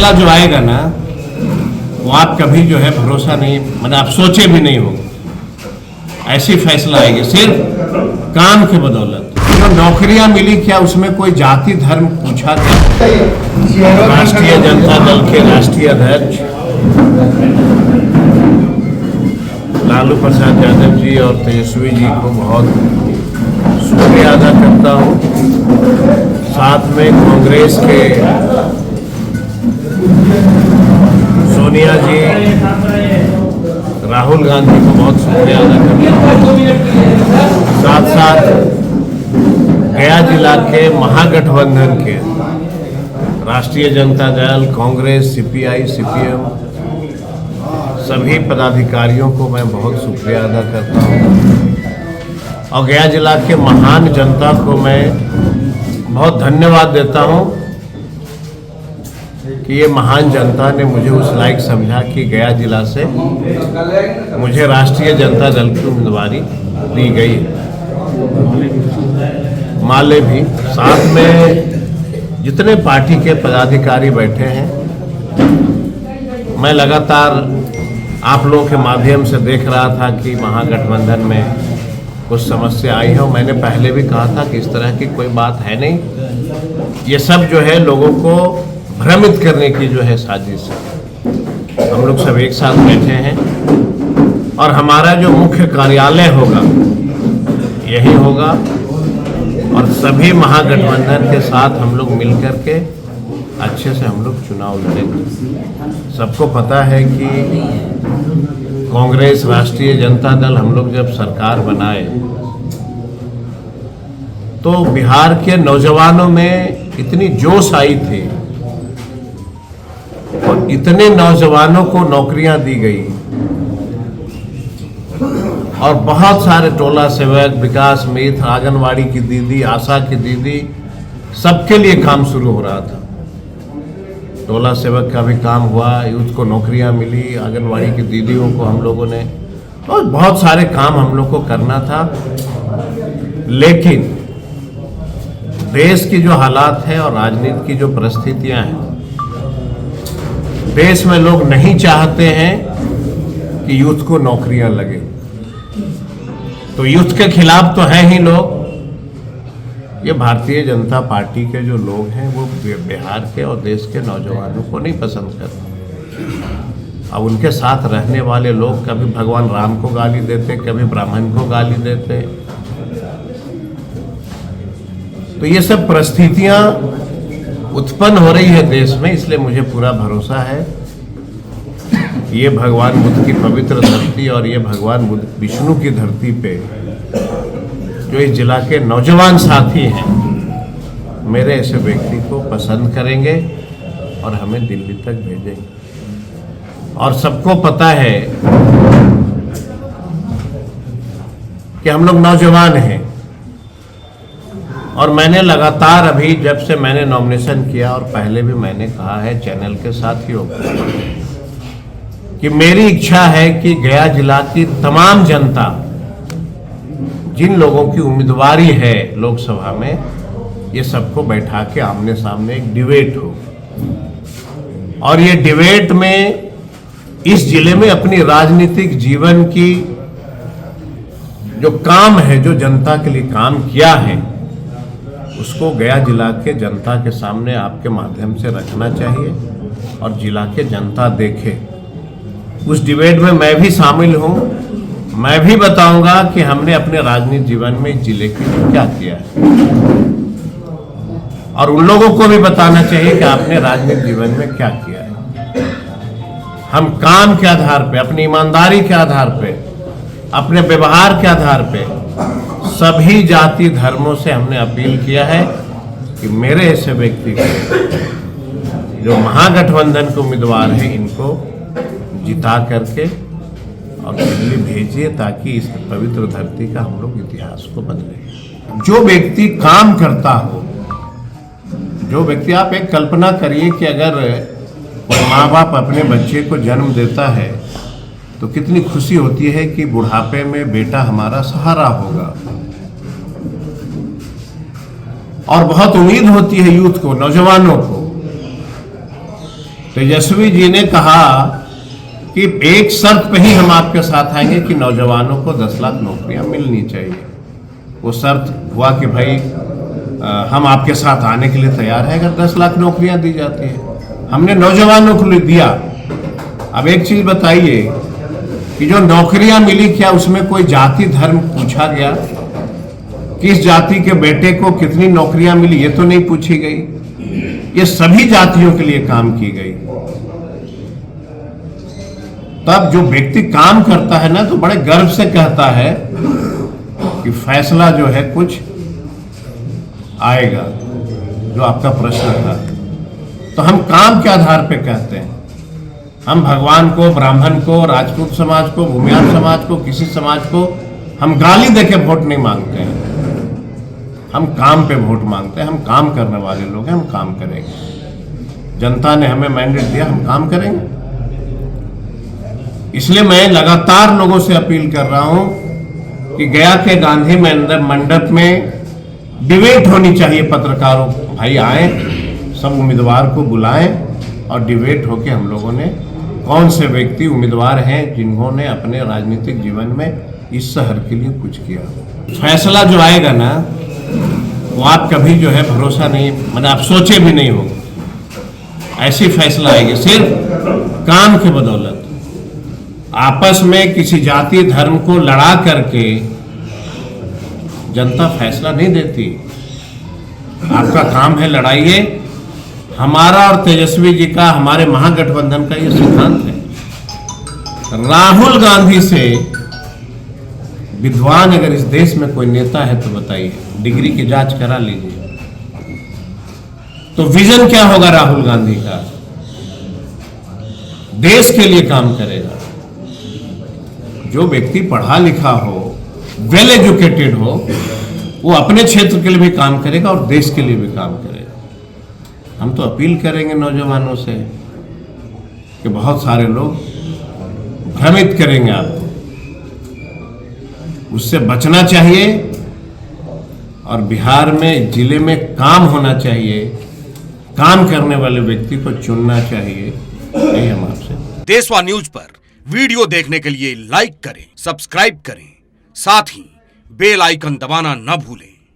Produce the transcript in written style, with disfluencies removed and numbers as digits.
फैसला जो आएगा ना वो आप कभी जो है भरोसा नहीं, मतलब आप सोचे भी नहीं होंगे ऐसी फैसला आएगी सिर्फ काम की बदौलत। जो नौकरियां मिली क्या उसमें कोई जाति धर्म पूछा गया? राष्ट्रीय जनता दल के राष्ट्रीय अध्यक्ष लालू प्रसाद यादव जी और तेजस्वी जी को बहुत शुक्रिया अदा करता हूँ। साथ में कांग्रेस के सोनिया जी, राहुल गांधी को बहुत शुक्रिया अदा करता हूँ। साथ साथ गया जिला के महागठबंधन के राष्ट्रीय जनता दल, कांग्रेस, सीपीआई, सीपीएम सभी पदाधिकारियों को मैं बहुत शुक्रिया अदा करता हूँ और गया जिला के महान जनता को मैं बहुत धन्यवाद देता हूँ कि ये महान जनता ने मुझे उस लायक समझा कि गया जिला से मुझे राष्ट्रीय जनता दल की उम्मीदवारी दी गई। माले भी साथ में जितने पार्टी के पदाधिकारी बैठे हैं, मैं लगातार आप लोगों के माध्यम से देख रहा था कि महागठबंधन में कुछ समस्या आई है और मैंने पहले भी कहा था कि इस तरह की कोई बात है नहीं, ये सब जो है लोगों को भ्रमित करने की जो है साजिश है। हम लोग सब एक साथ बैठे हैं और हमारा जो मुख्य कार्यालय होगा यही होगा और सभी महागठबंधन के साथ हम लोग मिलकर के अच्छे से हम लोग चुनाव लड़ेंगे। सबको पता है कि कांग्रेस, राष्ट्रीय जनता दल हम लोग जब सरकार बनाए तो बिहार के नौजवानों में इतनी जोश आई थी और इतने नौजवानों को नौकरियां दी गई और बहुत सारे टोला सेवक, विकास मित्र, आंगनवाड़ी की दीदी, आशा की दीदी, सबके लिए काम शुरू हो रहा था। टोला सेवक का भी काम हुआ, यूथ को नौकरियां मिली, आंगनवाड़ी की दीदियों को हम लोगों ने, और बहुत सारे काम हम लोग को करना था। लेकिन देश की जो हालात है और राजनीति की जो परिस्थितियां हैं, देश में लोग नहीं चाहते हैं कि यूथ को नौकरियां लगे, तो यूथ के खिलाफ तो हैं ही लोग। ये भारतीय जनता पार्टी के जो लोग हैं वो बिहार के और देश के नौजवानों को नहीं पसंद करते। अब उनके साथ रहने वाले लोग कभी भगवान राम को गाली देते, कभी ब्राह्मण को गाली देते। तो ये सब परिस्थितियां उत्पन्न हो रही है देश में, इसलिए मुझे पूरा भरोसा है ये भगवान बुद्ध की पवित्र धरती और ये भगवान बुद्ध विष्णु की धरती पे जो इस जिला के नौजवान साथी हैं, मेरे ऐसे व्यक्ति को पसंद करेंगे और हमें दिल्ली तक भेजेंगे। और सबको पता है कि हम लोग नौजवान हैं और मैंने लगातार अभी जब से मैंने नॉमिनेशन किया और पहले भी मैंने कहा है चैनल के साथियों कि मेरी इच्छा है कि गया जिला की तमाम जनता, जिन लोगों की उम्मीदवारी है लोकसभा में, ये सबको बैठा के आमने सामने एक डिबेट हो और ये डिबेट में इस जिले में अपनी राजनीतिक जीवन की जो काम है, जो जनता के लिए काम किया है, उसको गया जिला के जनता के सामने आपके माध्यम से रखना चाहिए और जिला के जनता देखे। उस डिबेट में मैं भी शामिल हूं, मैं भी बताऊंगा कि हमने अपने राजनीतिक जीवन में इस जिले के लिए क्या किया है और उन लोगों को भी बताना चाहिए कि आपने राजनीतिक जीवन में क्या किया है। हम काम के आधार पे, अपनी ईमानदारी के आधार पे, अपने व्यवहार के आधार पे सभी जाति धर्मों से हमने अपील किया है कि मेरे ऐसे व्यक्ति को जो महागठबंधन के उम्मीदवार हैं, इनको जिता करके और दिल्ली भेजिए ताकि इस पवित्र धरती का हम लोग इतिहास को बदलें। जो व्यक्ति काम करता हो, जो व्यक्ति, आप एक कल्पना करिए कि अगर माँ बाप अपने बच्चे को जन्म देता है तो कितनी खुशी होती है कि बुढ़ापे में बेटा हमारा सहारा होगा, और बहुत उम्मीद होती है यूथ को, नौजवानों को तेजस्वी जी ने कहा कि एक शर्त पे ही हम आपके साथ आएंगे कि नौजवानों को 10 लाख नौकरियां मिलनी चाहिए। वो शर्त हुआ कि भाई हम आपके साथ आने के लिए तैयार हैं अगर 10 लाख नौकरियां दी जाती है। हमने नौजवानों को लिए दिया। अब एक चीज बताइए कि जो नौकरियां मिली, क्या उसमें कोई जाति धर्म पूछा गया? किस जाति के बेटे को कितनी नौकरियां मिली, ये तो नहीं पूछी गई। ये सभी जातियों के लिए काम की गई। तब जो व्यक्ति काम करता है ना, तो बड़े गर्व से कहता है कि फैसला जो है कुछ आएगा। जो आपका प्रश्न था, तो हम काम के आधार पे कहते हैं। हम भगवान को, ब्राह्मण को, राजपूत समाज को, भूमिहार समाज को, किसी समाज को हम गाली देके वोट नहीं मांगते हैं। हम काम पे वोट मांगते हैं। हम काम करने वाले लोग हैं, हम काम करेंगे। जनता ने हमें मैंडेट दिया, हम काम करेंगे। इसलिए मैं लगातार लोगों से अपील कर रहा हूं कि गया के गांधी मंडप में डिबेट होनी चाहिए। पत्रकारों भाई आए, सब उम्मीदवार को बुलाएं और डिबेट होके हम लोगों ने कौन से व्यक्ति उम्मीदवार हैं जिन्होंने अपने राजनीतिक जीवन में इस शहर के लिए कुछ किया। फैसला जो आएगा ना, वो आप कभी जो है भरोसा नहीं, मतलब आप सोचे भी नहीं होगा ऐसी फैसला आएगी। सिर्फ काम के बदौलत आपस में किसी जाति धर्म को लड़ा करके जनता फैसला नहीं देती। आपका काम है लड़ाइए। हमारा और तेजस्वी जी का, हमारे महागठबंधन का ये सिद्धांत है। राहुल गांधी से विद्वान अगर इस देश में कोई नेता है तो बताइए, डिग्री की जांच करा लीजिए। तो विजन क्या होगा राहुल गांधी का? देश के लिए काम करेगा। जो व्यक्ति पढ़ा लिखा हो, वेल एजुकेटेड हो, वो अपने क्षेत्र के लिए भी काम करेगा और देश के लिए भी काम करेगा। हम तो अपील करेंगे नौजवानों से कि बहुत सारे लोग भ्रमित करेंगे आपको, उससे बचना चाहिए। और बिहार में, जिले में काम होना चाहिए। काम करने वाले व्यक्ति को चुनना चाहिए। यही हम आपसे। देशवा न्यूज पर वीडियो देखने के लिए लाइक करें, सब्सक्राइब करें, साथ ही बेल आइकन दबाना न भूलें।